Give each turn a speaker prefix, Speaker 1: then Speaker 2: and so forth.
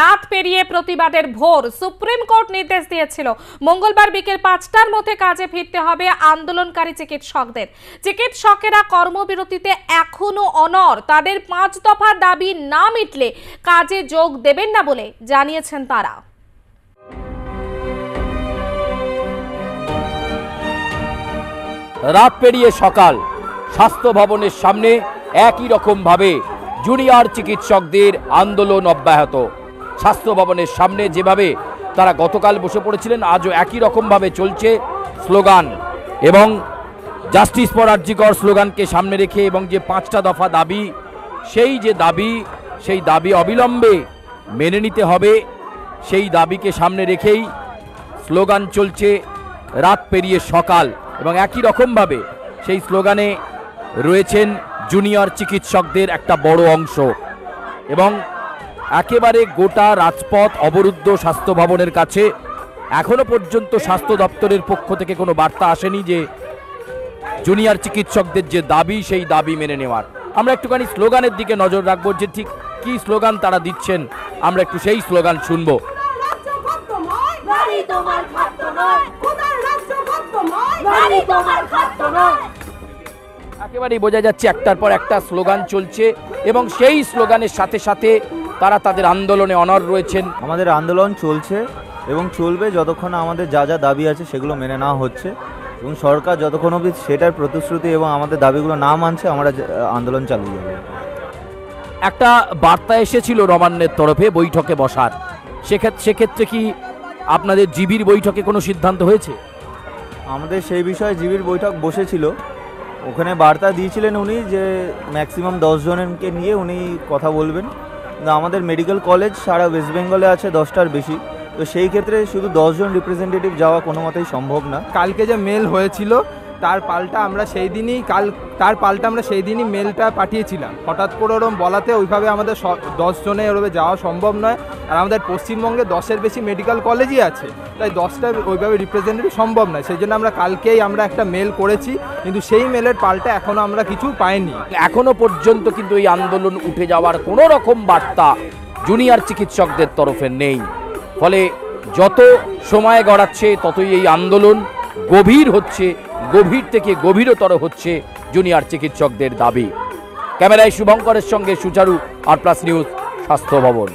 Speaker 1: রাত পেরিয়ে প্রতিবাদের ভোর। সুপ্রিম কোর্ট নির্দেশ দিয়েছিল মঙ্গলবার বিকেল 5টার মধ্যে কাজে ফিরতে হবে আন্দোলনকারী চিকিৎসকদের। চিকিৎসকেরা কর্মবিরতিতে এখনো অনড়। তাদের 5 দফা দাবি না মিটলে কাজে যোগ দেবেন না বলে জানিয়েছেন তারা।
Speaker 2: রাত পেরিয়ে সকাল, স্বাস্থ্য ভবনের সামনে একই রকম ভাবে জুনিয়র চিকিৎসকদের আন্দোলন অব্যাহত। স্বাস্থ্য ভবনের সামনে যেভাবে তারা গতকাল বসে পড়েছিলেন, আজও একই রকম ভাবে চলছে স্লোগান এবং জাস্টিস ফর আরজিকর স্লোগানকে সামনে রেখে এবং যে 5টা দফা দাবি, সেই দাবি অবিলম্বে মেনে নিতে হবে, সেই দাবিকে সামনে রেখেই স্লোগান চলছে রাত পেরিয়ে সকাল। এবং একই রকমভাবে সেই স্লোগানে রয়েছেন জুনিয়র চিকিৎসকদের একটা বড় অংশ এবং একেবারে গোটা রাজপথ অবরুদ্ধ স্বাস্থ্য ভবনের কাছে। এখনো পর্যন্ত স্বাস্থ্য দপ্তরের পক্ষ থেকে কোনো বার্তা আসেনি যে জুনিয়র চিকিৎসকদের যে দাবি সেই দাবি মেনে নেওয়ার। আমরা একটুখানি স্লোগানের দিকে নজর রাখবো যে ঠিক কি স্লোগান তারা দিচ্ছেন, আমরা একটু সেই স্লোগান শুনবো। একেবারেই বোঝা যাচ্ছে একটার পর একটা স্লোগান চলছে এবং সেই স্লোগানের সাথে সাথে তারা তাদের আন্দোলনে অনড় রয়েছেন।
Speaker 3: আমাদের আন্দোলন চলছে এবং চলবে যতক্ষণ আমাদের যা যা দাবি আছে সেগুলো মেনে নেওয়া হচ্ছে এবং সরকার যতক্ষণ অবধি সেটার প্রতিশ্রুতি এবং আমাদের দাবিগুলো না মানছে আমরা আন্দোলন চালিয়ে যাব।
Speaker 2: একটা বার্তা এসেছিল নবান্নের তরফে বৈঠকে বসার, সেক্ষেত্রে কি আপনাদের জিবির বৈঠকে কোনো সিদ্ধান্ত হয়েছে?
Speaker 3: আমাদের সেই বিষয়ে জিবির বৈঠক বসেছিল, ওখানে বার্তা দিয়েছিলেন উনি যে ম্যাক্সিমাম 10 জনকে নিয়ে উনি কথা বলবেন। কিন্তু আমাদের মেডিকেল কলেজ সারা ওয়েস্ট বেঙ্গলে আছে 10টার বেশি, তো সেই ক্ষেত্রে শুধু 10 জন রিপ্রেজেন্টেটিভ যাওয়া কোনো মতেই সম্ভব না।
Speaker 4: কালকে যে মেল হয়েছিল তার পাল্টা আমরা সেই দিনই মেলটা পাঠিয়েছিলাম। হঠাৎ করে ওরকম বলাতে ওইভাবে আমাদের 10 জনে ওইভাবে যাওয়া সম্ভব নয়। আর আমাদের পশ্চিমবঙ্গে 10-এর বেশি মেডিকেল কলেজই আছে, তাই 10টা ওইভাবে রিপ্রেজেন্টেটিভ সম্ভব নয়। সেই জন্য কালকেই আমরা একটা মেল করেছি, কিন্তু সেই মেলের পাল্টা এখনও আমরা কিছু পাইনি।
Speaker 2: এখনো পর্যন্ত কিন্তু এই আন্দোলন উঠে যাওয়ার কোনো রকম বার্তা জুনিয়র চিকিৎসকদের তরফে নেই। ফলে যত সময় গড়াচ্ছে ততই এই আন্দোলন গভীর হচ্ছে, গভীর থেকে গভীরতর হচ্ছে জুনিয়র চিকিৎসকদের দাবি। ক্যামেরায় শুভঙ্করের সঙ্গে সুচারু, আর প্লাস নিউজ, স্বাস্থ্য ভবন।